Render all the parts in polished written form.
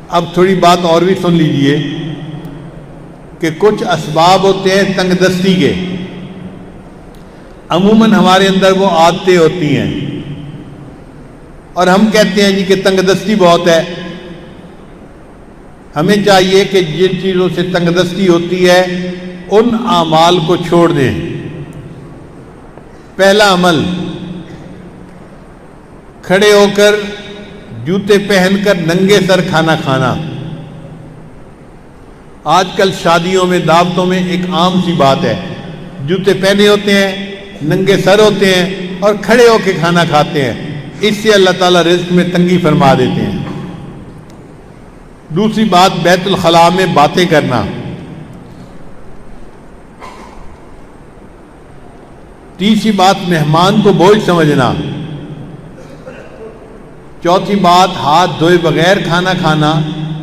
اب تھوڑی بات اور بھی سن لیجئے کہ کچھ اسباب ہوتے ہیں تنگ دستی کے، عموماً ہمارے اندر وہ عادتیں ہوتی ہیں اور ہم کہتے ہیں جی کہ تنگ دستی بہت ہے۔ ہمیں چاہیے کہ جن چیزوں سے تنگ دستی ہوتی ہے ان اعمال کو چھوڑ دیں۔ پہلا عمل، کھڑے ہو کر جوتے پہن کر ننگے سر کھانا کھانا۔ آج کل شادیوں میں، دعوتوں میں ایک عام سی بات ہے، جوتے پہنے ہوتے ہیں، ننگے سر ہوتے ہیں اور کھڑے ہو کے کھانا کھاتے ہیں۔ اس سے اللہ تعالیٰ رزق میں تنگی فرما دیتے ہیں۔ دوسری بات، بیت الخلاء میں باتیں کرنا۔ تیسری بات، مہمان کو بوجھ سمجھنا۔ چوتھی بات، ہاتھ دھوئے بغیر کھانا کھانا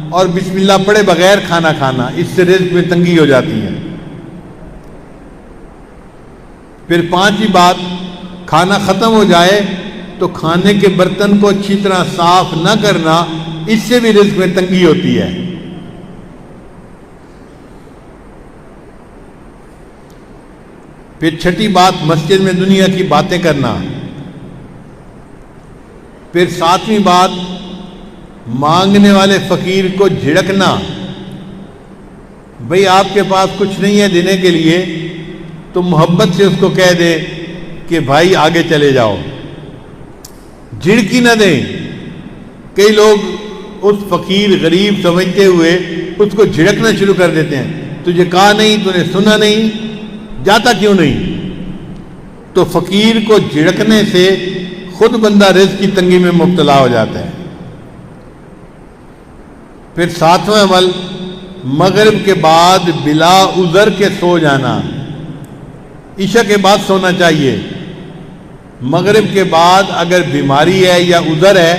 اور بسم اللہ پڑھے بغیر کھانا کھانا، اس سے رزق میں تنگی ہو جاتی ہے۔ پھر پانچویں بات، کھانا ختم ہو جائے تو کھانے کے برتن کو اچھی طرح صاف نہ کرنا، اس سے بھی رزق میں تنگی ہوتی ہے۔ پھر چھٹی بات، مسجد میں دنیا کی باتیں کرنا۔ پھر ساتویں بات، مانگنے والے فقیر کو جھڑکنا۔ بھئی آپ کے پاس کچھ نہیں ہے دینے کے لیے تو محبت سے اس کو کہہ دے کہ بھائی آگے چلے جاؤ، جھڑکی نہ دیں۔ کئی لوگ اس فقیر غریب سمجھتے ہوئے اس کو جھڑکنا شروع کر دیتے ہیں، تجھے کہا نہیں، تو نے سنا نہیں، جاتا کیوں نہیں؟ تو فقیر کو جھڑکنے سے خود بندہ رزق کی تنگی میں مبتلا ہو جاتا ہے۔ پھر ساتواں عمل، مغرب کے بعد بلا عذر کے سو جانا۔ عشاء کے بعد سونا چاہیے، مغرب کے بعد اگر بیماری ہے یا عذر ہے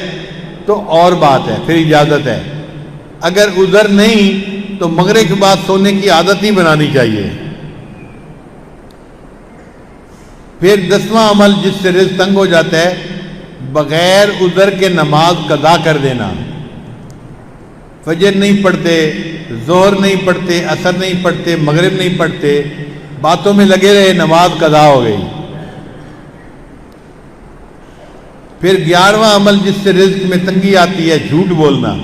تو اور بات ہے، پھر اجازت ہے۔ اگر عذر نہیں تو مغرب کے بعد سونے کی عادت نہیں بنانی چاہیے۔ پھر 10واں عمل جس سے رزق تنگ ہو جاتا ہے، بغیر عذر کے نماز قضا کر دینا۔ فجر نہیں پڑھتے، ظہر نہیں پڑھتے، عصر نہیں پڑھتے، مغرب نہیں پڑھتے، باتوں میں لگے رہے، نماز قضا ہو گئی۔ پھر 11واں عمل جس سے رزق میں تنگی آتی ہے، جھوٹ بولنا۔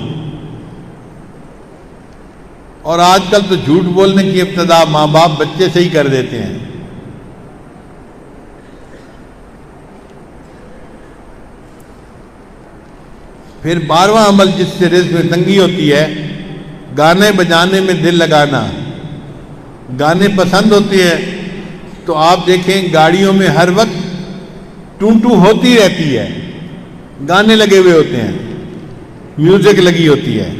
اور آج کل تو جھوٹ بولنے کی ابتدا ماں باپ بچے سے ہی کر دیتے ہیں۔ پھر 12واں عمل جس سے رزق میں تنگی ہوتی ہے، گانے بجانے میں دل لگانا۔ گانے پسند ہوتے ہیں تو آپ دیکھیں گاڑیوں میں ہر وقت ٹوں ٹوں ہوتی رہتی ہے، گانے لگے ہوئے ہوتے ہیں، میوزک لگی ہوتی ہے۔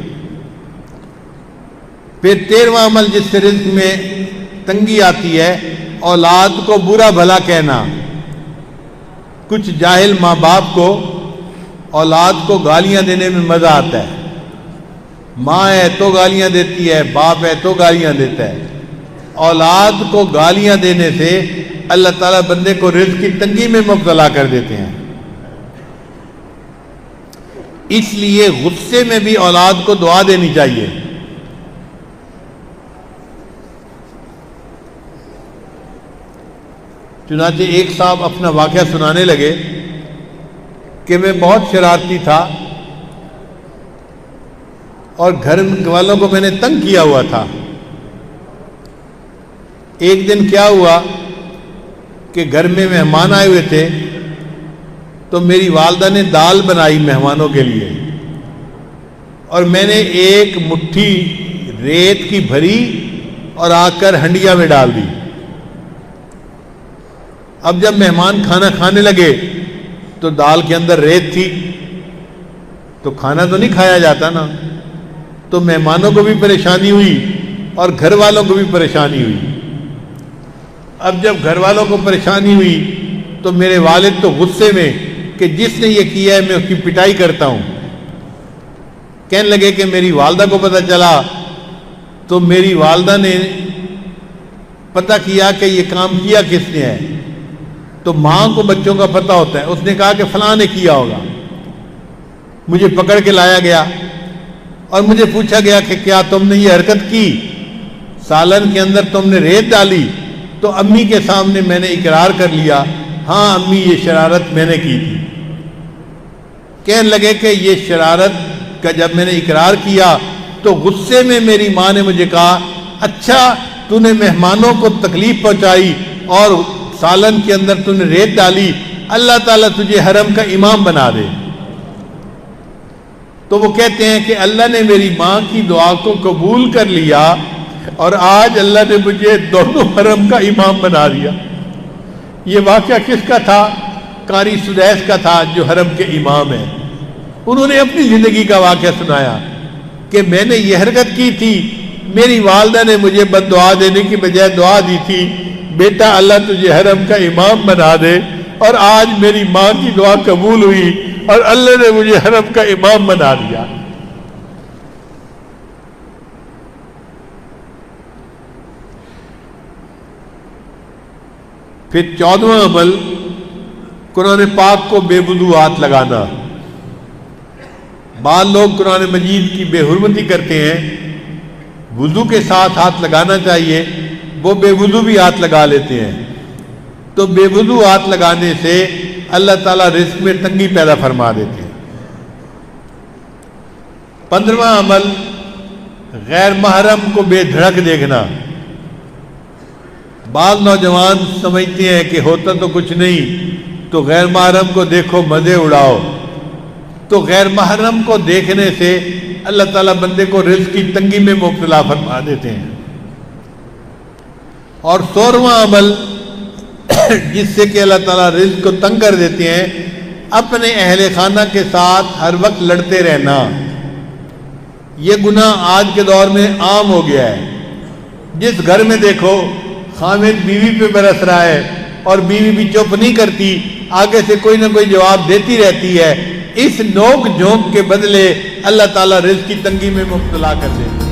پھر 13واں عمل جس سے رزق میں تنگی آتی ہے، اولاد کو برا بھلا کہنا۔ کچھ جاہل ماں باپ کو اولاد کو گالیاں دینے میں مزہ آتا ہے۔ ماں ہے تو گالیاں دیتی ہے، باپ ہے تو گالیاں دیتا ہے۔ اولاد کو گالیاں دینے سے اللہ تعالیٰ بندے کو رزق کی تنگی میں مبتلا کر دیتے ہیں۔ اس لیے غصے میں بھی اولاد کو دعا دینی چاہیے۔ چنانچہ ایک صاحب اپنا واقعہ سنانے لگے کہ میں بہت شرارتی تھا اور گھر والوں کو میں نے تنگ کیا ہوا تھا۔ ایک دن کیا ہوا کہ گھر میں مہمان آئے ہوئے تھے تو میری والدہ نے دال بنائی مہمانوں کے لیے، اور میں نے ایک مٹھی ریت کی بھری اور آ کر ہنڈیا میں ڈال دی۔ اب جب مہمان کھانا کھانے لگے تو دال کے اندر ریت تھی، تو کھانا تو نہیں کھایا جاتا نا، تو مہمانوں کو بھی پریشانی ہوئی اور گھر والوں کو بھی پریشانی ہوئی۔ اب جب گھر والوں کو پریشانی ہوئی تو میرے والد تو غصے میں کہ جس نے یہ کیا ہے میں اس کی پٹائی کرتا ہوں۔ کہنے لگے کہ میری والدہ کو پتہ چلا تو میری والدہ نے پتہ کیا کہ یہ کام کیا کس نے ہے، تو ماں کو بچوں کا پتہ ہوتا ہے، اس نے کہا کہ فلاں نے کیا ہوگا۔ مجھے پکڑ کے لایا گیا اور مجھے پوچھا گیا کہ کیا تم نے یہ حرکت کی، سالن کے اندر تم نے ریت ڈالی، تو امی کے سامنے میں نے اقرار کر لیا، ہاں امی یہ شرارت میں نے کی تھی۔ کہنے لگے کہ یہ شرارت کا جب میں نے اقرار کیا تو غصے میں میری ماں نے مجھے کہا، اچھا تو نے مہمانوں کو تکلیف پہنچائی اور سالن کے اندر تو نے ریت ڈالی، اللہ تعالیٰ تجھے حرم کا امام بنا دے۔ تو وہ کہتے ہیں کہ اللہ نے میری ماں کی دعا کو قبول کر لیا اور آج اللہ نے مجھے دونوں حرم کا امام بنا دیا۔ یہ واقعہ کس کا تھا؟ قاری سدیس کا تھا جو حرم کے امام ہیں۔ انہوں نے اپنی زندگی کا واقعہ سنایا کہ میں نے یہ حرکت کی تھی، میری والدہ نے مجھے بد دعا دینے کی بجائے دعا دی تھی، بیٹا اللہ تجھے حرم کا امام بنا دے، اور آج میری ماں کی دعا قبول ہوئی اور اللہ نے مجھے حرم کا امام بنا دیا۔ پھر 14واں عمل قرآن پاک کو بے وضو ہاتھ لگانا۔ بعض لوگ قرآن مجید کی بے حرمتی کرتے ہیں، وضو کے ساتھ ہاتھ لگانا چاہیے، وہ بے وضو بھی ہاتھ لگا لیتے ہیں۔ تو بے وضو ہاتھ لگانے سے اللہ تعالیٰ رزق میں تنگی پیدا فرما دیتے ہیں۔ 15واں عمل غیر محرم کو بے دھڑک دیکھنا۔ بعض نوجوان سمجھتے ہیں کہ ہوتا تو کچھ نہیں، تو غیر محرم کو دیکھو مزے اڑاؤ۔ تو غیر محرم کو دیکھنے سے اللہ تعالیٰ بندے کو رزق کی تنگی میں مبتلا فرما دیتے ہیں۔ اور 16واں عمل جس سے کہ اللہ تعالیٰ رزق کو تنگ کر دیتے ہیں، اپنے اہل خانہ کے ساتھ ہر وقت لڑتے رہنا۔ یہ گناہ آج کے دور میں عام ہو گیا ہے۔ جس گھر میں دیکھو خامد بیوی پہ برس رہا ہے اور بیوی بھی چپ نہیں کرتی، آگے سے کوئی نہ کوئی جواب دیتی رہتی ہے، اس نوک جھونک کے بدلے اللہ تعالیٰ رزق کی تنگی میں مبتلا کر دے۔